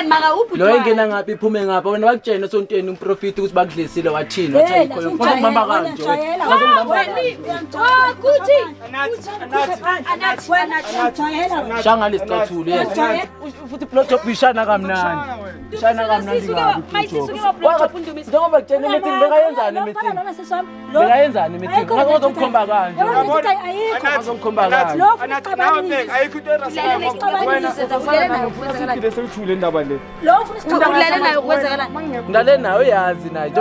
Maka uphi lo ingena ngaphi iphume ngapha wena bakutshena esontweni umprofiti ukuthi bakudlisile wathini wathi ayikho ngifuna ngibamba kanje kuthi Anathi. shanga lesicathulo yes futhi plot job ishana kamnandi njengoba bakutshena meeting bekayenzani meeting bekayenzani meeting ngazokukhomba kanje ngazokukhomba kanje Anathi nawe bheka ayikho into erasela wena ufike sewuthule indaba le ulalela nayo kwenzekala ndale nawe yazi nayo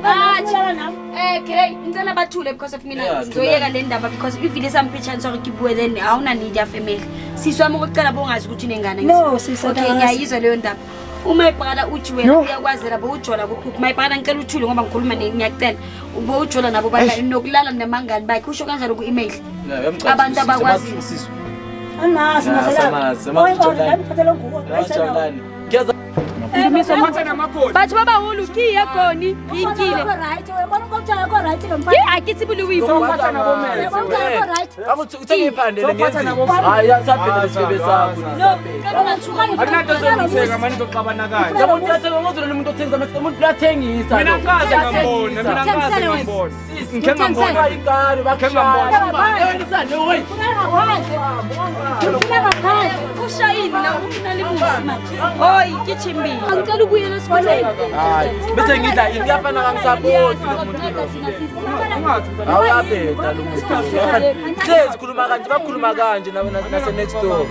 Grey ngicela bathule because of mina ngizoyeka le ndaba because ivile sampicture sorry kibuwe then awuna need ya family siswami ukucela bongazi ukuthi unengane No, sisa, okay ngiyayizwa leyo ndaba uma ibhakala uthi wena uyakwazela bokujola kuphupha mayibhakala ngicela uthule ngoba ngikhuluma ngiyacela ubokujola nabo bantu nokulala nemangani bakhe usho kanjalo ku email abantu abakwazi Anazi Bathi baba hulu kiya khoni ngikile akithi buluwivo abuthi uthengiphandele ngiyenzile hayi yasaphela isibe sakho akunato zokuzeka manje zoxabana kanje yabo ngiyathenga ngozona umuntu othengisa mase umuntu uyathengisa mina ngikaze ngambona ngike ngambona ikari bakhaya nisane wey ushayini la unalimusi hoyi kichimbi angicela ukuyela esikoleni hayi bese ngidla yini uyafana kangisapoti lo muntu awuyabheda lo muntu sikhuluma kanje bakhuluma kanje nase next door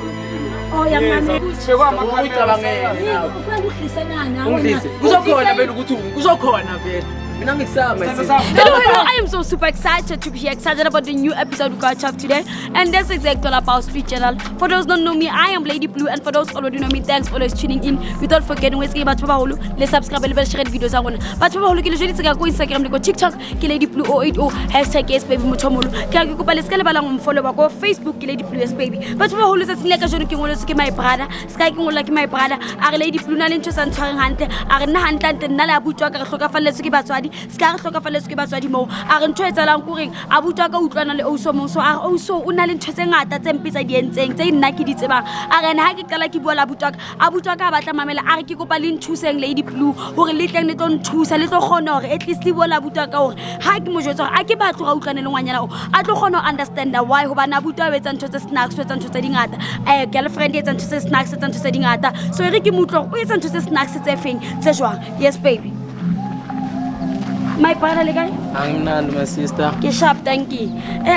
ungidlise kuzokhona vele ukuthi kuzokhona vele mina ngikusama I am so super excited to be here, excited about the new episode we got up today, and that's exactly all about Street Channel. For those don't know me, I am Lady Blue, and for those already know me, thanks for always tuning in. Without forgetting, let's give Batwa Hulu, let's subscribe and share the videos. I want Batwa Hulu, let's go Instagram, go TikTok, Lady Blue 080 hashtag yes baby mutomolo. Kaya ko let's go follow go Facebook Lady Blue yes baby. Batwa Hulu sa sineka jono ki ngolo ke my brother, Sky ki ngolo ki my brother. Are Lady Blue na lentho sa ntshwareng hantle, are nna hantle nna la butwa ka hloka falletso ke batswadi. Ska re hloka falletso ke batswadi mo. Are ntho etsalang kureng a butwa ka utlwana le Oso mo so are Oso o na le ntho tse ngata tse mpitsa di entseng tse nna ke di tsebang. Are nna ha ke qala ke bua la butwa a butwa ka batla mamela are ke kopa le nthuseng Lady Blue hore le tleng le tlo nthusa le tlo khona hore at least bua la butwa ka hore ha ke mo jwetsa hore a ke batlo ga utlwane le ngwanyana o a tlo khona understand why ho bana butwa o etsa ntho tse snacks o etsa ntho tse dingata girlfriend etsa ntho tse snacks etsa ntho tse dingata so re ke mutlo o etsa ntho tse snacks tse feng tse jwang yes baby my brother le kae angimnandi my sister ke sharp thank you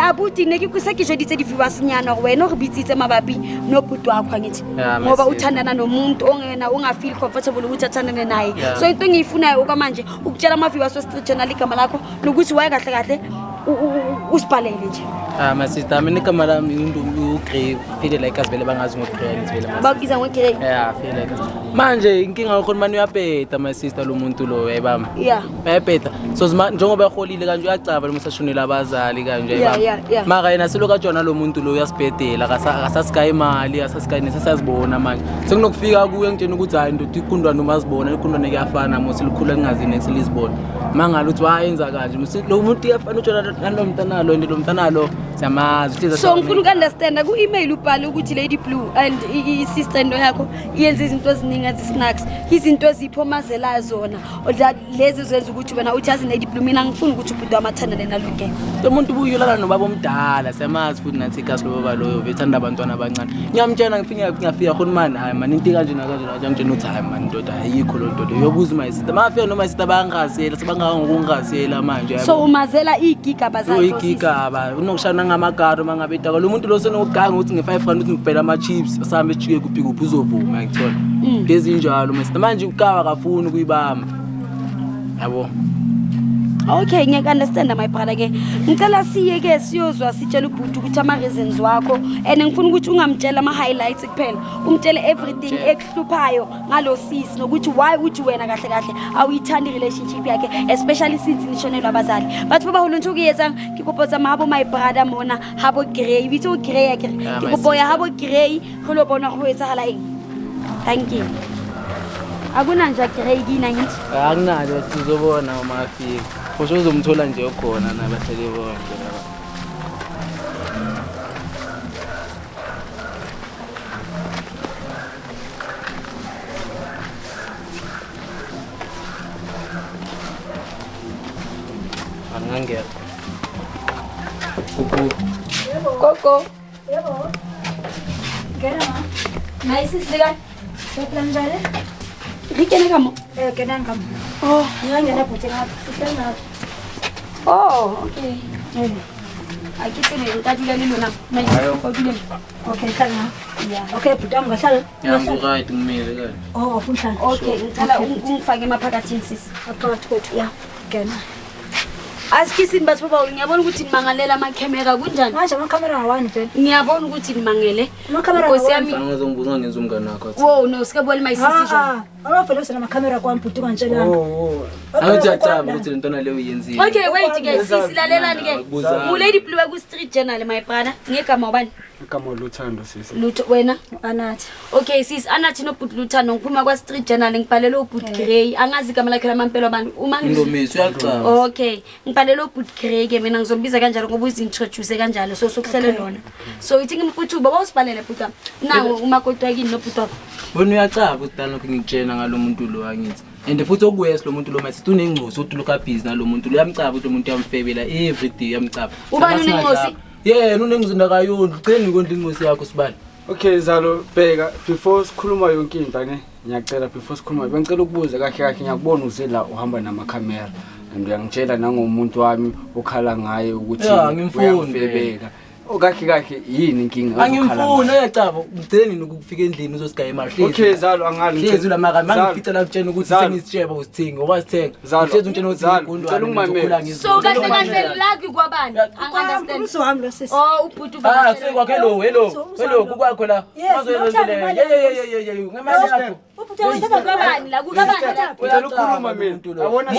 abuti ne ke kusa ke joditse di viewers nyana gore wena go bitsitse mabapi no putu akho ngithi ngoba uthandana nomuntu ongena ungafeel comfortable ukuthi athandane naye so into engiyifunayo okwamanje ukutshela ama viewers so Street Channel igama lakho nokuthi waye kahle kahle usibhalele nje my sister mina igama lami uGrey feel like asivele bangazi ngoGrey ngivele bakiza ngoGrey feel like manje inkinga yakho manje uyapeta my sister lo muntu lo yayibamba bayapeta so njengoba eholile kanje uyacaba lo musashonela abazali kanje yayibamba maka yena seloka jona lo muntu lo uyasibhedela akasasika imali asasika sesazibona manje sekunokufika kuye ngitshena ukuthi hayi ndothi ikundwa noma zibona ikundwa nekuyafana mose likhulu lingazi next lizibona mangala uthi wayenza kanje musi lo muntu uyafana utshona nalo mntana lo lo mntana lo siyamazi so ngifuna ukunderstand ku email ubhale ukuthi Lady Blue and I sister ndo yakho yenza izinto eziningi snacks izinto eziphomazela zona lezi zenza ukuthi wena uthi yazi Lady Blue mina ngifuna ukuthi ubhuti amathandane nalungene lo muntu ubuyulana nobaba omdala siyamazi futhi nathi ikasi lo baba loyo bethanda abantwana abancane ngiyamtshela ngifika khona manje hayi man into kanje nakanje ngitshena uthi hayi man ndoda ayikho lo ndoda yobuza my sister mafika noma sister bangazela sebangaka ngokungazela manje so umazela igigaba zakho igigaba unokushana ngamagaro mangabeta lo muntu lo senoganga ukuthi nge5 rand uthi ngibhela ama chips asambe ejike kuphi kuphi uzovuma ngithola lezi njalo manje manje ukawa kafuni kuyibamba yabo okay ngeke understand my brother ke ngicela siye ke siyozwa sitshela ubhuti ukuthi ama reasons wakho and ngifuna ukuthi ungamtshela ama highlights kuphela umtshele everything ekuhluphayo ngalo sis nokuthi why uthi wena kahle kahle awuyithandi relationship yakhe especially since nishonelwa abazali bathi baba huluntu kuyeza ngikupotsa mabo my brother mona habo Grey bitso Grey yakhe ngikupoya habo Grey kholo bona go etsahala eng thank you akunanja Grey kina ngithi akunalo sizobona uma afika kusho uzomthola nje okhona nabahleli bonke Angela. Koko. Yebo. Ngena ma. Nice sika. Seplan jale. Ngikene kamo. Kenan kam. Oh, ngiyangena bhuti ngapha. Sisena. Oh, okay. Akitsene ngikatile lona. Mayikho. Okay, kana. Yeah. Okay, bhuti ngahlala. Yambu right ngimile ke. Oh, funhlala. Okay, ngicela ungifake emaphakathini sisi. Phakathi kwethu. Yeah. Ngena. Asikisini bathi baba ngiyabona ukuthi nimangalela ama-camera kunjani? Manje ama-camera awani vele. Ngiyabona ukuthi nimangele. Ama-camera Nkosi awani. yami. Ngizongibuza ngenza umngane wakho. Wo no sikebona mayisisi jo. Awavele usena ama-camera kwami bhuti kantshelana. Angithi yacaba ukuthi lentona leyo yenzile. Okay, wait ke sisi lalelani ke. Mu Lady Blue ku Street Journal my brother. Ngegama ubani? Igama Luthando sisi. Lutho wena? Anathi. Okay sis, anathi no Bhuti Luthando ngiphuma kwa Street Journal ngibhalele uBhuti Grey. Angazi igama lakhe lamampela abantu. Uma ngizomisa uyacaba. Okay, ngibhalele uBhuti Grey ke mina ngizombiza kanjalo ngoba uzintroduce kanjalo so sokuhlele lona. So ithi ngimphuthu baba usibhalele bhuta. Nawo umakoti wakini no Bhuti wakho. Bona uyacaba ukuthi lokho ngitshena ngalomuntu lo angithi. And futhi okuyes lo muntu lo masithi unengcosi uthi lokho busy nalomuntu lo yamcaba ukuthi lo muntu yamfebela every day yamcaba. Ubani unengcosi? Yeah, unengcosi ndakayoni ucela ngikondla ingcosi yakho sibani. Okay Zalo bheka before sikhuluma yonke into ne ngiyacela before sikhuluma bengicela ukubuza kahle ngiyakubona uzela uhamba namakhamera and uyangitshela nangomuntu wami okhala ngaye ukuthi uyamfebela. Kahle yini inkinga angimfuna uyacaba ngicela nini ukufika endlini uzosigaya emarhlezi. Okay Zalo angali hlezi la maka mangifitha la kutshena ukuthi sengisitsheba usithenga okwasithenga hlezi utshena ukuthi ngicela ungimamele. So kahle kahle laki kwabani angiunderstand Usihamba lo sisi. oh uBhuti ubaba sekwakhe hello kukwakho la wazoyenzele ngemali yakho Ubhuti wethu kwabani la kubabani Ngicela ukukhuluma mina. Awona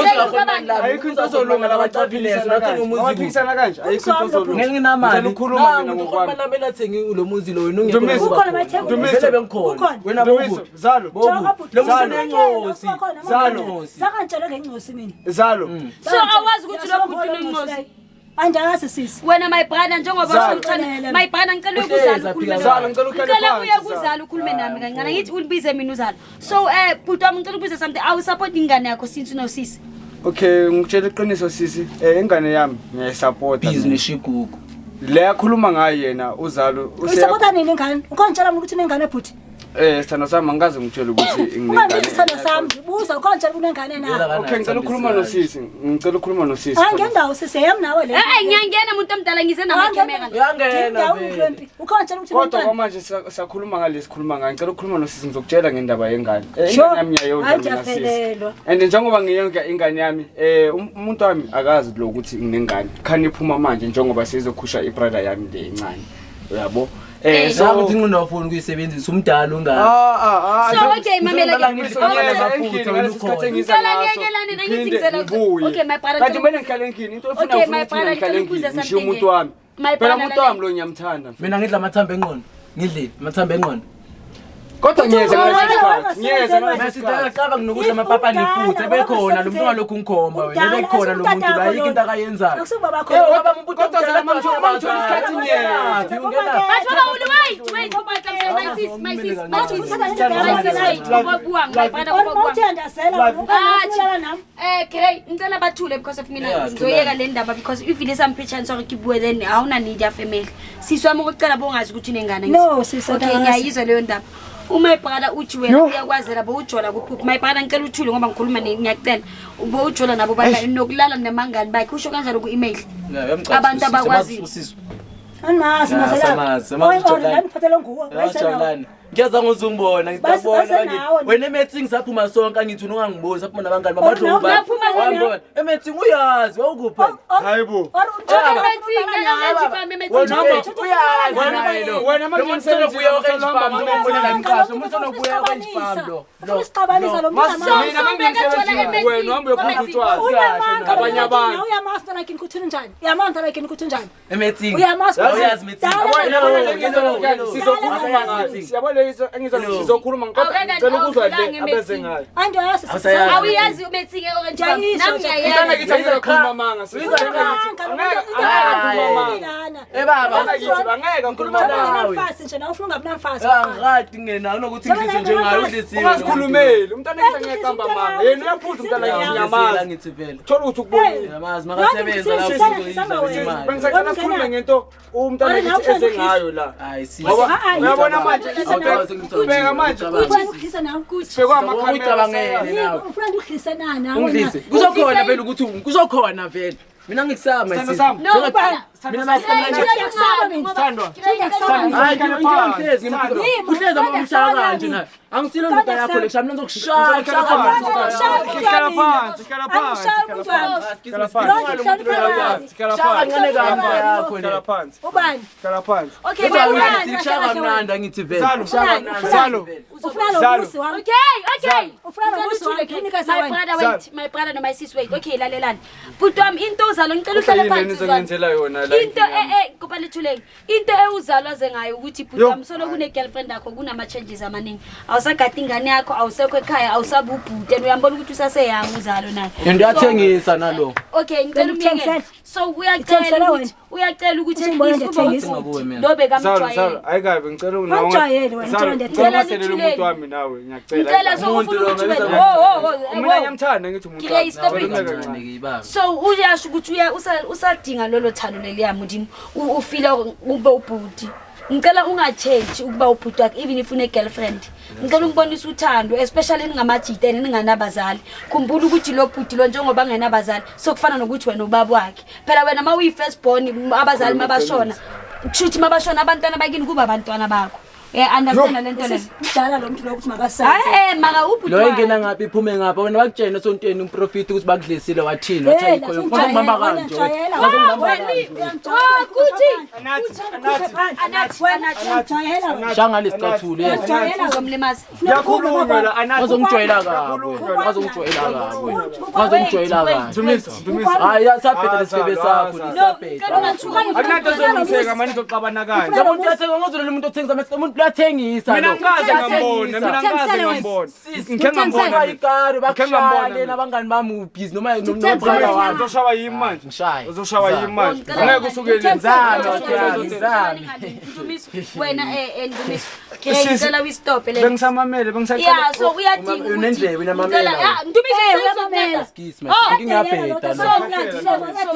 ayikho into ezolunga labacaphilesa nathi umuzi kanje ayikho into ezolunga. ngelinamali Ukukhuluma mina ngokwami. Lamela thengi lo muzi lo wena Ukhona amathembu. vele bengikhona wena bobu Zalo. lo muzi nengosi Zalo. Zakantshela ngengcosi mina. Zalo. so awazi ukuthi lo Bhuti unengcosi Anjakazi sisi. wena my brother njengoba uthanda my brother ngicela ukuzala ukhulume Zalo ngicela ukhale ngicela phansi. uye kuzala ukhulume nami kancane ngithi ulibize mina uzala so Bhuti wami ngicela ukubize something awu support ingane yakho since unosisi Okay ngikutshela iqiniso sisi ingane yami ngiyayisupport. business shigugu Le yakhuluma ngaye yena uZalo Usapota nini ingane? Ukhonjela ukuthi unengane Bhuti? sithando sami angikaze ngitshele ukuthi Ungabizi isithando sami. Buza ukhonjela unengane na. Okay ngicela ukukhuluma nosisi. Ngicela ukukhuluma nosisi. Ngendawo sisi yami nawe le. ngiyangena umuntu omdala ngize nama-camera uyangena ukhonjela ukuthi Kodwa kwamanje siyakhuluma ngalesi khuluma ngayo. Ngicela ukukhuluma nosisi ngizokutshela ngendaba yengane. Ingane yami ngiyayonga mina sisi. And njengoba ngiyonga ingane yami umuntu wami akazi lo ukuthi nginengane. Khani iphuma manje njengoba sizokhusha ibrother yami le encane. Uyabo? so ukuthi nginofuna ukuyisebenzisa umdala ungani so okay mamela okay my brother kanti mina ngihlala enkini into efuna ukuthi ngihlala enkini ngisho umuntu wami phela umuntu wami lo ngiyamthanda mina ngidla amathambo enqondo ngidle amathambo enqondo kodwa ngiyeza ngesikhathi ngiyacabanga nokuthi amapapa nefuthe bekhona lo muntu walokhu ngikhomba wena bekhona lo muntu la yiki into akayenzayo kodwa kodwa zala manje uthola isikhathi ngiyena but baba wait my sis okay ngicela bathule because of mina ngizoyeka le ndaba because if it is some chance or kibwe then awuna need ya family siswami ukucela bongazi ukuthi unengane no sisi okay ngiyayizwa leyo ndaba uma ibhakala uthi wena uyakwazela bokujola kuphupha my brother ngicela uthule ngoba ngikhuluma ngiyacela ubojola nabo bani nokulala nemangani bakhe usho kanjalo ku email abantu abakwazi Anasi masela. Ngiphathele nguwe. Ngiyaza ngozungibona ngicabona wena emeeting saphuma sonke angithi unongangiboni saphuma nabangani bamadloba wambona emeeting uyazi wawukuphi hayibo wena manje ubuya okwenjifam ngibona la ngiqasho umuntu onobuya okwenjifam lo Siqabanisa lo muntu wena uhambe uyokhutshwazi kahle abanye abantu uyamaster like inkuthini njani uyamanta like inkuthini njani emeeting uyamaster uyazi meeting sizokhuluma ngayo siyabona ngizokhuluma ngicela ukuzwa le abeze ngayo. Angiyazi. Awuyazi ubethike orange farm. Nami Ngithanda ngiyayazi. ngithi ngizokhuluma manga. baba Angeke ngikhuluma nawe. ngati ngena nokuthi ngidlise njengayo udlisiwe Ungazikhulumeli. Umntwana ngiyaqamba manga. Yena uyaphuza umntwana ngiyamazi. ngithi vele Thola ukuthi ukubonile. yamazi makasebenza la usizoyidla imali Bengisacela sikhulume ngento umntwana ngithi eze ngayo la. hayi sisi Ngoba uyabona manje ubheka manje bekwa ucabangele nawe nawe. ungidlise kuzokhona vele ukuthi kuzokhona vele mina ngikusama Sithando sisi sami. mina mayisamanje Thandwa. hayi uhleza umshaka kanje naye angisilo ndoda yakho lekusha mina ngizokushaya Ikhala phansi, ikhala phansi. Ikhala phansi. shaka ngane kamba yakho Ikhala le phansi. Ubani? Ikhala phansi. Okay, shaka mnanda ngithi vele Zalo. Ufuna lo musi wami. Okay. Ufuna lo musi wami. Unikeza My wena. brother, wait. My brother no my sis, wait. Okay, lalelani. Bhuti wami into uzalo ngicela uhlale Yini phansi. nizongenzela yona la. Into kupale thuleni. Into euzalwa zengayo ukuthi bhuti wami solo kune girlfriend yakho kunama changes amaningi. Awusagada ingane yakho, awusekho ekhaya, awusabu ubhuti and uyambona ukuthi usaseyanga uzalo naye. ndiyathengisa nalo Okay, ngicela umyeke. So uyacela ukuthi ndobe Zalo, kamjwayele. ayikabe ngicela Wamjwayele wena, ngicela ndiyathela. Ungaselela umuntu wami nawe, ngiyacela. Ngicela so Umuntu ufuna lo ukuthi Mina wena. ngiyamthanda ngithi umuntu Ngike wami. stop it. Nawe kancane ngiyibamba. So uyasho ukuthi usadinga lolo thalo leliyami ndimi ufila ube ubhuti. Ngicela ungachange ukuba ubhuti wakhe even if une girlfriend. Ngicela ungibonise uthando especially ningamajite ninganabazali. Khumbula ukuthi lo bhuti lo njengoba ngenabazali sokufana nokuthi wena ubaba wakhe. Phela wena mawu first born abazali mabashona. Kushuthi mabashona abantwana bakini kuba abantwana bakho. Understand lento le. Udala lo muntu lo ukuthi makasazi. Maka ubhuti. lo ingena ngaphi iphume ngapha wena bakutshena sontweni umprofit ukuthi bakudlisile wathini wathi ayikho ngizongibamba kanje shanga lesicathule Ngiyakhuluma la anathi. ngizongijwayela kabi hayi saphetha lesifebe sakho lisaphetha Akunato zongitheka manje zoxabana kanje. lo muntu yathengisa ngozolo umuntu othengisa umuntu uyathengisa Mina ngikaze ngambona, mina ngikaze ngambona. Ngike ngambona ikari bakushaya nabangani bami ubhizi noma nobrother wami uzoshawa yimi manje. ngishaya Uzoshawa yimi manje. Angeke usukele wena Ndumiso ngicela ustop le bengisamamele bengisacela. yeah so uyadinga unendlebe namamela Ndumiso skis man ngingaphetha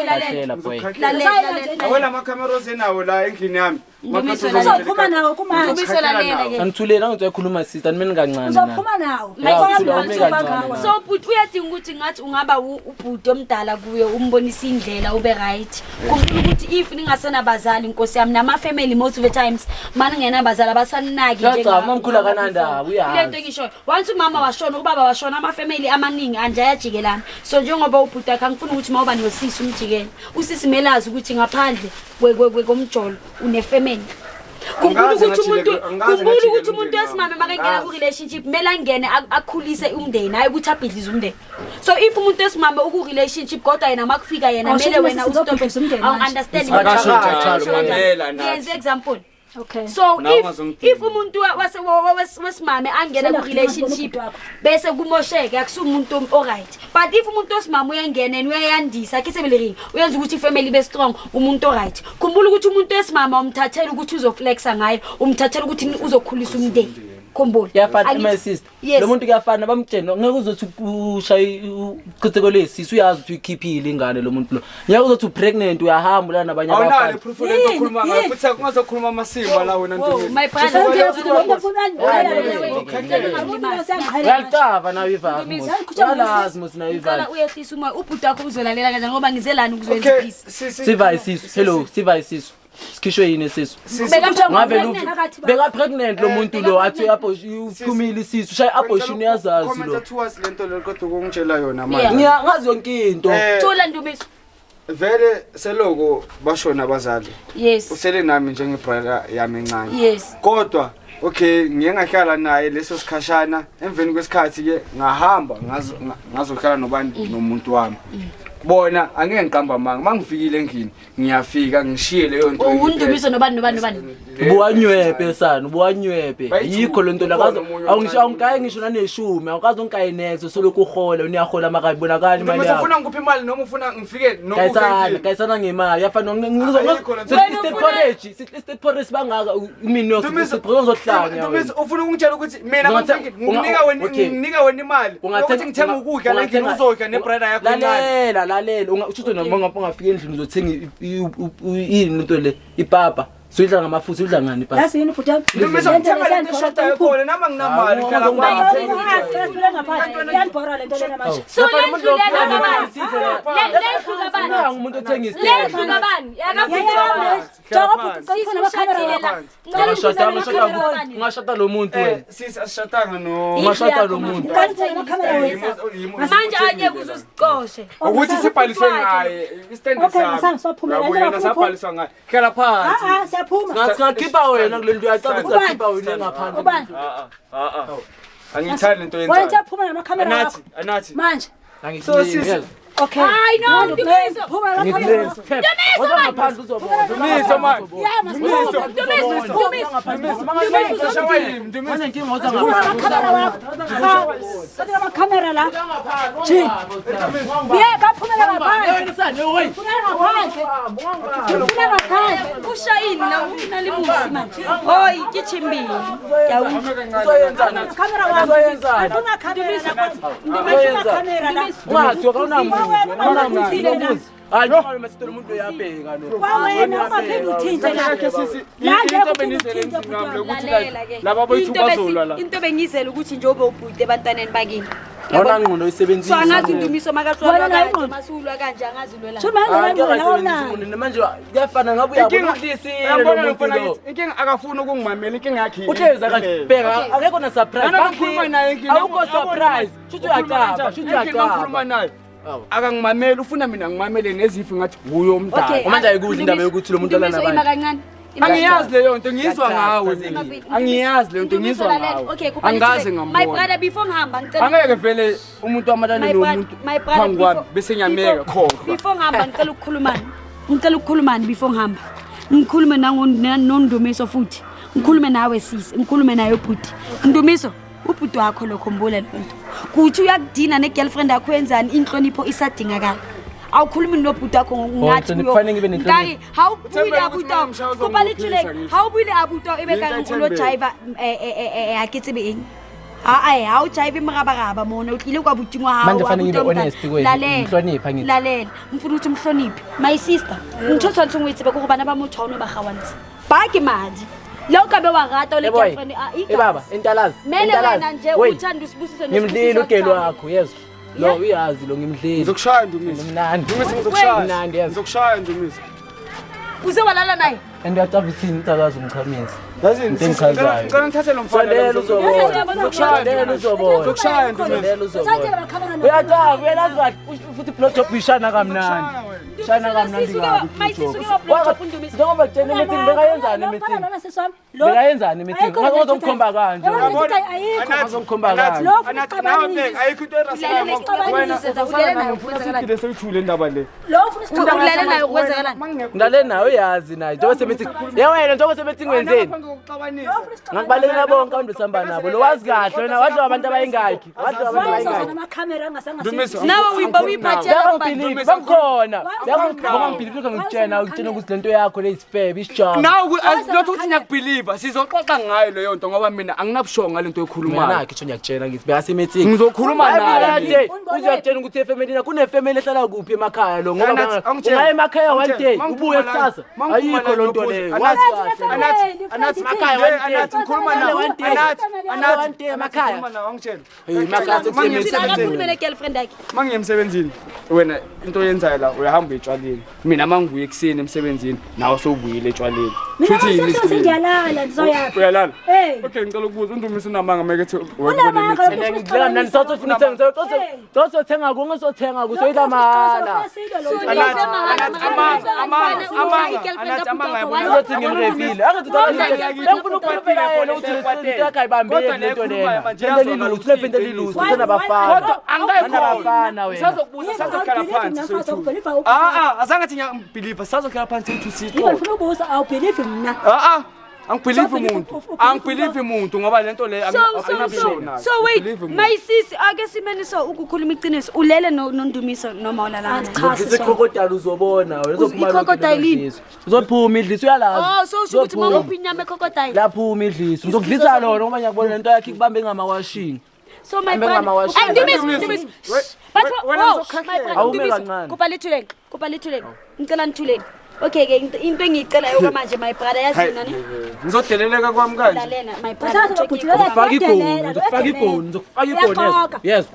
lalela boy Awela amacameras enawo la endlini yami. Uzophuma nawo kumanje. Ndumiso lalela ke angithulela ngizokhuluma sister mina kancane Uzophuma nawo. so but uyadinga ukuthi ngathi ungaba ubhuti omdala kuye umbonisa indlela ube right kumbula ukuthi if ningasena bazali inkosi yami nama family most of the times manje ngena bazali abasanaki njengami mamkhula kananda uyazi lento ngisho once umama washona ubaba washona ama family amaningi anje ayajikelana so njengoba ubhuti akhe angifuna ukuthi mawuba nosisi umjikela usisi melazi ukuthi ngaphandle komjolo une family kumbula ukuthi umuntu wesimame makangena ku relationship mela ngene akhulise umndeni hayi ukuthi abhidlize umndeni so if umuntu wesimame uku relationship kodwa yena makufika yena mele wena ustop understand yenze example. Okay. So if umuntu wesimame angena ku relationship bese kumosheke akusuka umuntu alright but if umuntu wesimame uyangena uyayandisa akisebelering uyenza ukuthi ifamily be strong umuntu alright khumbula ukuthi umuntu wesimame umthathela ukuthi uzoflexa ngaye umthathela ukuthi uzokhulisa umndeni khumbula yafana my sister lo muntu kuyafana bamtshena ngeke uzothi ushaye uqhitheko lesisi uyazi ukuthi ukhiphile ingane lo muntu lo ngeke uzothi pregnant uyahamba la nabanye abafana awunale proof lento okhuluma ngayo futhi kungazokhuluma amasimba la wena Ndumiso my brother uyaltava nawe ivasi yalazi musi nawe ivasi uyehlisa umoya ubhuti wakho uzolalela kanjani ngoba ngizelani ukuzwenza peace siva isisu hello siva isisu sikhishwe yini isisu ngabe beka pregnant lo muntu lo athi uphumile isisu shaya abortion yazazi lo comment towards lento le kodwa ukungitshela yona manje ngiyazi yonke into thola Ndumiso vele seloko bashona abazali yes usele nami njengebrother yami encane yes kodwa okay ngiye ngahlala naye leso sikhashana emveni kwesikhathi ke ngahamba ngazohlala nobani nomuntu wami bona angeke ngiqamba manga mangifikile endlini ngiyafika ngishiye leyo nto uNdumiso nobani Ubuwanywepe sana, ubuwanywepe. Yikho lento la kazo awungayi ngisho naneshumi, awukazi ongayi next soloku uhola uyahola makayibonakala imali yakho. Ufuna ngikuphi imali noma ufuna ngifike Kayisana ngemali. Yafana State College, State Police bangaka imini uzohlanya. Ufuna ukungitshela ukuthi mina ngifike nginika wena imali. Ukuthi ngithenga ukudla la ngene uzodla nebrother yakho encane. Lalela, ushuthi noma ungafika endlini uzothenga into le ipapa. Suyidla ngamafutha udla ngani papa? Yasi yini futhi? Dumisa ngithenga le nto shota yakhona nama nginamali khala kwami. Sifuna ngaphandle. Yanibhora lento lena manje. So lendlulela ngabani? Lendlulela ngabani? Umuntu othenga isitolo. Lendlulela ngabani? Ungashada lo muntu wena. Sisi asishatanga no. Ungashada lo muntu. Manje ake kuzusicoshe. Ukuthi sibhaliswe ngaye. Istand sami. Yabuyena sabhaliswa ngaye. Khala phansi. Ngakhipha wena kule nto uyacaba ngakhipha wena ngaphandle. Angithandi lento yenza. Wena uyaphuma namakhamera wakho. Anathi. Manje. So sisi. Okay. I know Dumiso. Phuma namakhamera wakho. Dumiso ngaphandle uzobona. Dumiso man. Dumiso. Manje inkinga oza Sadi namakhamera la. Chi. Yeka phumela ngaphandle. Phumela ngaphandle. Ushayini la unalimusi manje. Hoyi kichimbili. uzoyenzana. Kamera wakho. Uzoyenzana. Ufuna kamera lapho. Ndimefuna kamera la. Ungathi unamuzi. Hayi noma masitolo umuntu uyabheka lo. Wena ungaphinde uthinte la. La nje benizele laba boyithu bazolwa la. Into bengizela ukuthi njobe ubhude ebantwaneni bakini. Yona ngqondo isebenzisa. So angazi Ndumiso makaswala kanje masulwa kanje angazi lwela. Shuma manje kuyafana ngabe uyabonisa lo. Inkinga akafuni ukungimamela inkinga yakhe. Uhleza kanje bheka akekho na surprise. Awukho surprise. Shuthi uyacaba, shuthi uyacaba naye. Akangimamela ufuna mina ngimamele nezifu ngathi uyo umdala. Manje ayikuthi indaba yokuthi lo muntu alana naye. Ima kancane. Angiyazi leyo nto ngizwa ngawe. Angiyazi leyo nto ngizwa ngawe. Angazi ngambona. My brother before ngihamba ngicela. Angeke vele umuntu amadane nomuntu phangi kwami bese ngiyameka khokho. Before ngihamba ngicela ukukhulumana. Ngicela ukukhulumana before ngihamba. Ngikhulume noNdumiso futhi. Ngikhulume nawe sisi, ngikhulume naye ubhuti. Ndumiso, ubhuti wakho lo khumbula lento. Kuthi uyakudina negirlfriend yakho yenzani inhlonipho isadingakala. Awukhulumi nobhuti wakho ngathi ngari hawubuyile abuto kubalithuleke hawubuyile abuto ebeka ngikulo driver akitsebe eng hawu jive imrabakaba mona uhlile kwabutingwa hawo manje fanele ngibe honest kwenu mhlonipha ngithi lalela ngifuna ukuthi umhloniphe my sister ngithothwa ukuthi ngithi bekubana bamuthawo bahawanisa baki manje lo kabe warata ole girlfriend baba entalazi wena nje uthanda usibusise ngimdlile ugelo wakho yezwa lo uyazi lo ngimdlile ngizokushaya Ndumiso mnandi ngizokushaya mnandi yazi ngizokushaya Ndumiso uzewalala naye andiyacaba ithini utakazi umkhamisi yazini ngicela ngithathe lo mfana uzoshaya uzokushaya Ndumiso uyacaba uyalazi kahle futhi plot job uyishana kamnandi shana kamnandi kabi njengoba kutshena meeting bekayenzani meeting bekayenzani meeting ngazomkhomba kanje ngazomkhomba kanje anathi ayikho into erasana wena ufuna sewuthule indaba le Lo ufuna ulalela naye ukwenzakalani ngidale nawe uyazi naye njengoba semeeting wena njengoba semeeting wenzeni ngakubalekela bonke abantu besihamba nabo lo wazi kahle wena wadla abantu abayingakhi wadla abantu abayingakhi amakamera angasangasiza nawe uyiphathela bangibhilive bangikhona bangibhilive ngikutshena ukuthi lento yakho leyisifebe isijama nawe asilothi ukuthi ngiyakubhiliva sizoxoxa ngayo leyo nto ngoba mina anginabushongo ngalento ekhulumayo mina nakhe ngiyakutshela ngithi beka semeeting ngizokhuluma naye uzakutshela ukuthi efamily na kunefamily ehlala kuphi emakhaya lo ngoba ungaya emakhaya one day ubuye kusasa ayikho lonto leyo wazi kahle anathi emakhaya anathi ngikhuluma nawe anathi emakhaya wangitshela emakhaya akakhulume negirlfriend yakhe mangiye emsebenzini wena into oyenzayo la uyahamba etshwaleni mina mangibuye ekseni emsebenzini nawe sowubuyile etshwaleni futhi ngiyalala ndizoyapha uyalala okay ngicela ukubuza uNdumiso unamanga mekethi mna ndisazofuna uthenga ku ngisothenga ku soyidla mahala uzothi ngimrevile angifuna ukukhulupela yena ukuthi lesinto yakhe ayibambile lento lena pendelilusi lependelilusi kunabafana anabafana wena sazokubuza sazokhala phansi azange athi ngiyambhiliva sazokhala phansi uthi sixoxe ngifuna ukubuza awubhilive mina Angibelieve umuntu ngoba lento le anginabishona. So wait, my sis ake simene so ukukhuluma iqiniso ulele noNdumiso noma ulalana. Ngithi crocodile uzobona wena uzophuma crocodile. Uzophuma idliso uyalazi. So usho ukuthi mama uphi inyama crocodile. Laphuma idliso. Ngizokudlisa lona ngoba ngiyabona lento yakhe kubambe ngamawashing. So my brother, Ndumiso. But awume kancane. Kuba lithuleni. Ngicela nithuleni. Okay ke into engicelayo manje my brother yazi nani? Ngizodeleleka kwami kanje. Lalela my brother. Ngizofaka igoni. Yes.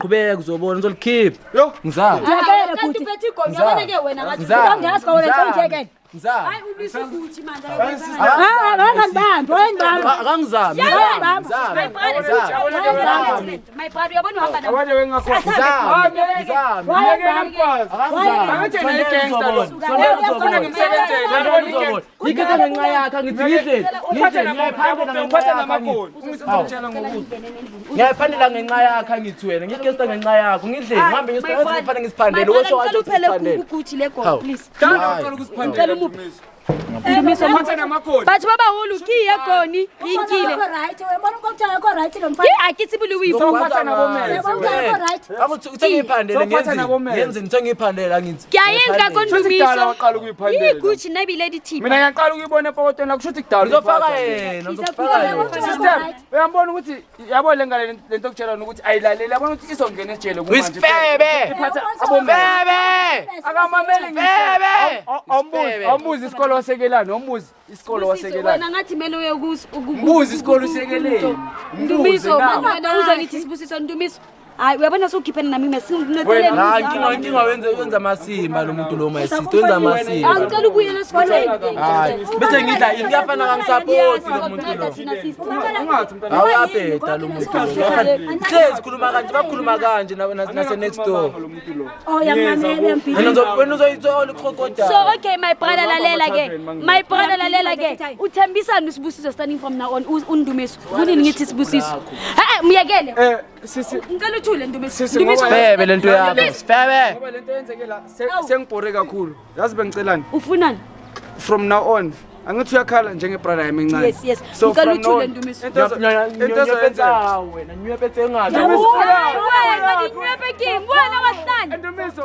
Kubeka uzobona ngizolikhipha. Yo, ngizama. Kanti phethe igoni yabona ke wena ngathi Angazi ka wena njeke. Ngizama. hayi ubisi ukuthi manje. Akangizami. My brother yabona uhamba nawe. abanye wengakhona. Ngiyaphandela ngenxa yakhe ngithi wena ngikesta ngenxa yakho ngidle ngihambe ngisiphandele ngisiphandele Ngicela ukuthi le go please. Ndumiso bathi baba hulu ki yegoni inkile right wena ukuthatha ko right lo ki akitsibuli uyibo ngiphandele ngenze ngiphandela ngithi kuyayenza kondumiso Waqala ukuyiphandela. iguchi nabi lady tip Mina ngiyaqala ukuyibona epokotweni akushuthi kudala. ngizofaka yena Sister, uyambona ukuthi yabo lengale lento okutshelana ukuthi ayilaleli yabona ukuthi izongena ejele kumanje. Wisifebe Akamameli ngifebe. Ombuzi isikolo wasekelana, ombuzi isikolo wasekelana. wena ngathi mele uye Mbuzi isikolo usekeleni. Ndumiso wena uzangithi sibusiso Ndumiso hayi uyabona sokukhiphena nami mesinginetele inkinga wenza amasimba lo muntu lo mayisithi wenza amasimba angicela ukuyela esikoleni bese ngidla yini kuyafana ngangisapport lo muntu lo awuyapeta lo muntu lo hlezi khuluma kanje bakhuluma kanje nase next door yamamele wena uzoyithola crocodile. So okay my brother lalela ke uthembisana usibusiso standing from now on uNdumiso kunini ngithi sibusiso miyekele Sisi ngicela uthule Ndumiso Sifebe lento yakho sifebe ngoba lento yenzeke la sengibhore kakhulu. Yazi bengicelani? ufunani From now on angithi uyakhala njenge brother yami encane. Yes ngicela uthule Ndumiso Into zoyenza wena nyephethe ngathi wena nyephe king wena wahlani Ndumiso.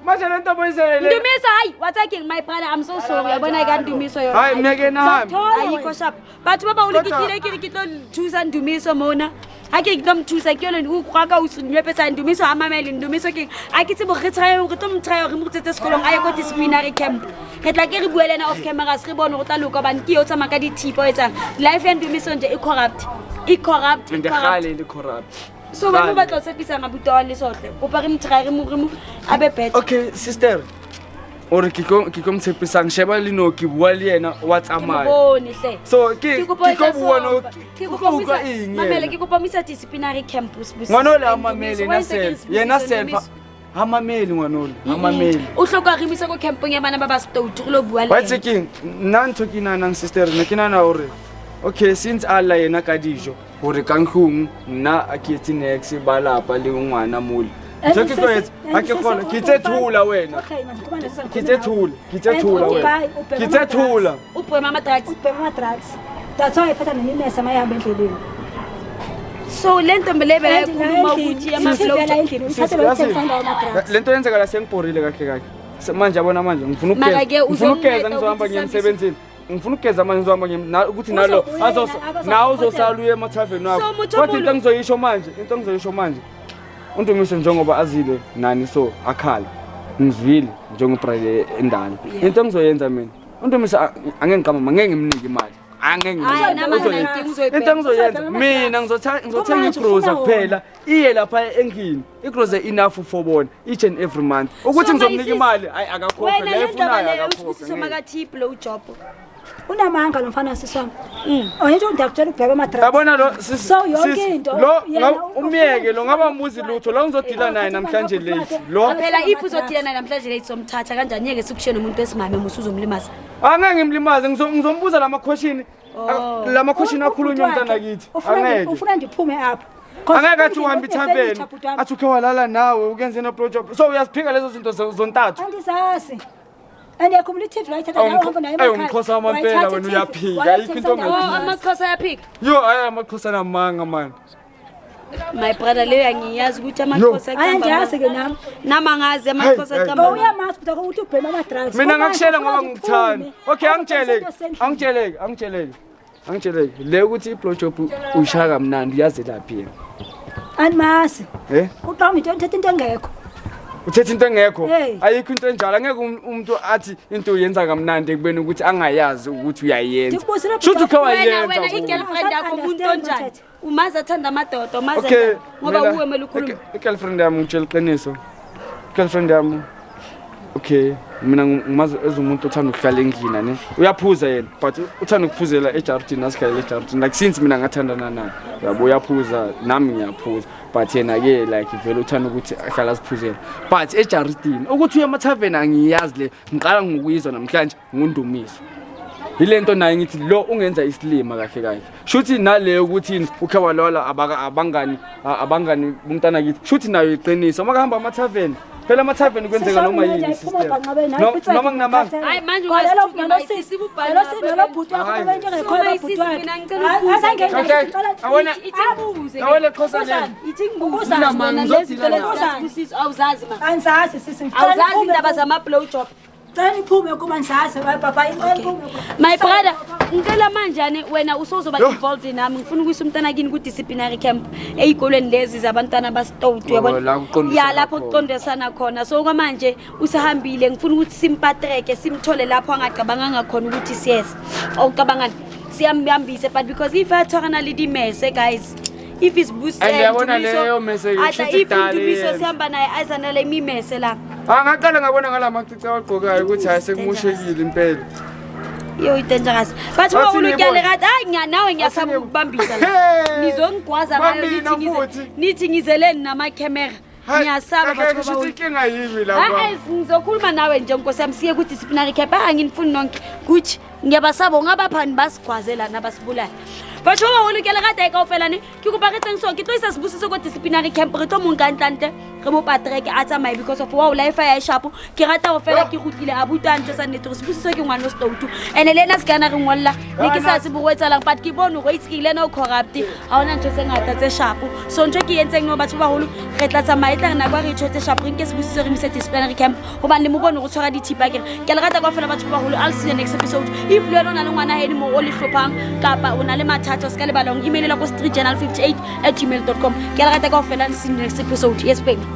Manje lento boyizele. Ndumiso hayi wathi my brother I'm so sorry yabona ka Ndumiso yona Hayi mnyeke nami. ayikho sharp bathu baba ulikitile kitlo thusa Ndumiso mona ake ngomthusa kuyona ukwaka usinyephetha Ndumiso amameli Ndumiso ke akithi bogetsaya go tomtrayo re motsetse sekolong aye ko disciplinary camp ke tla ke re buelena off camera se re bone go tla loka bane ke yo tsama ka dithipo etsa life and Ndumiso nje e corrupt Ndegale le corrupt. so ba ba tlo sepisa mabuto wa lesotle go pa re mtrayo re mo abe better. Okay sister. Ore ke mtshepisa ngisheba lino ke bua le yena wa tsamaya. Bone hle So ke bua no ke go pomisa disciplinary campus busi ngwana le amameli na self yena self amameli ngwana le amameli o hloka remisa go campong ya bana ba ba stout go lo bua le what's king nna ntho ke nang sister ne ke nana hore okay since alla yena ka dijo hore ka nkhung nna a ke etse next ba lapa le ngwana mole ntho ke tlo etsa ha ke khona ke tse thula wena ke tse thula wena ke tse thula o poe mama drugs that's why iphatha nenesa mayamba endleleni so lento mbelebe ekhuluma ukuthi amaflow lento yenzeka la sengibhorile kahle manje yabona manje ngifuna ukugeza ngizohamba ngemsebenzini ngifuna ukugeza manje ngizohamba ukuthi nalo nawo uzosaluye emathaveni wakho kodwa into engizoyisho manje uNdumiso njengoba azile nani so akhala ngizwile njengobrother endala into engizoyenza mina uNdumiso angeke ngiqama ngeke ngimnike imali into engizoyenza mina ngizothenga igroza kuphela iye lapha engini igroza enough for bona each and every month ukuthi ngizomnika imali hayi akakhokhe la efunayo akakhokhe somakathi blow job unamanga nomfana siswami oyinto ndakutshela ubheka amadrag yabona lo so yonke into lo umyeke lo ngaba muzi lutho lo ngizodila naye namhlanje late lo phela if uzodila naye namhlanje late somthatha kanjani ngeke sikushene umuntu wesimame musuzomlimaza angeke ngimlimaze ngizombuza lama-question akhulunywa mntana kithi angeke ufuna ndiphume apha angeke athi uhambe ithaveni athi ukhe walala nawe ukenze no-blowjob so uyaziphika lezo zinto zontathu angisazi And the cumulative light at Umkhosa amampela wena uyaphika ayikho into amakhosa ayaphika yo amakhosa namanga man my brother leyo angiyazi ukuthi amakhosa ayangiyazi ke nami namangazi amakhosa aqamba uyamazi ukuthi ukuthi ubhema ama drugs mina ngakushela ngoba ngikuthanda okay angitsheleke le ukuthi iblowjob uyishaya kamnandi uyazi laphi animasi uqamba into engekho uthethe into engekho ayikho into enjalo angeke umuntu athi into yenza kamnandi kubeni ukuthi angayazi ukuthi uyayenza shothi ukhawayenza wena igirlfriend yakho umuntu onjani umazi athanda amadodo umazi ngoba uwe mele ukhuluma igirlfriend yami ngitshela iqiniso girlfriend yami okay mina ngimazi ezumuntu othanda ukuhlala engina ne uyaphuza yena but uthanda ukuphuzela eJartin asikhalela eJartin like since mina ngathandana naye yabo uyaphuza nami ngiyaphuza but yena ke like vele uthanda ukuthi ahlala siphuzela but eJartin ukuthi uya emathavern angiyazi le ngiqala ngokuyizwa namhlanje ngundumiso yilento naye ngithi lo ungenza isilima kahle kahle shuthi naleyo ukuthi ukhawalola abangani bomntana kithi shuthi nayo iqiniso makahamba emathavern phela amathavern kwenzeka noma yini noma nginamanga hayi manje awona khosa nini awuzazi ma angizazi sisi awuzazi indaba zama blowjob Tani phume kuba ngisazi papa my brother ngicela manje wena usozoba involved nami ngifuna ukuyisa umntana kini ku disciplinary camp eyikolweni lezi zabantwana basitowudu yabona ya lapho kuqondesana khona so kwamanje usahambile ngifuna ukuthi simpatreke simthole lapho angacabanga khona ukuthi siyeza awucabangani siyambambise but because if athokana lidi mese guys if is boost and yabona leyo message shothi dali sihamba naye azanele imimese la angaqala ngabona ngalamacici awagqokayo ukuthi hayi sekumushekile impela yo dangerous but ulukele kade hayi nawe ngiyasaba ukubambisa la nizongigwaza ngayo nithi ngizeleni nama camera ngiyasaba bathi baba inkinga yimi lapha ngizokhuluma nawe nje nkosi yami siye ku disciplinary camp angifuni nonke kuthi ngiyabasaba ungabaphani basigwazela nabasibulala but ulukele kade ekawufelani kikupaketseng so ke tlo isa sibusiso ko disciplinary camp re tlo monkantlante re mo patreke a tsamaya because of wow life ya sharp ke rata go fela ke gutile a butante sa netro sibusiso ke ngwana stoutu ene lena skana re ngolla le ke sa se bogwetsalang but ke bone go itsikile no corrupt a ona ntse ngata tse sharp so ntse ke yentseng no batho ba holo re tla tsamaya tla rena kwa re tshotse sharp re ke sibusiso re mise disciplinary camp go ba le mo bone go tshwara dithipa ke le rata kwa fela batho ba holo I'll see you next episode if le lona le ngwana hedi mo o le hlophang kapa o na le mathatho ska le balong email la ko streetjournal58@gmail.com ke le rata kwa fela see you next episode yes baby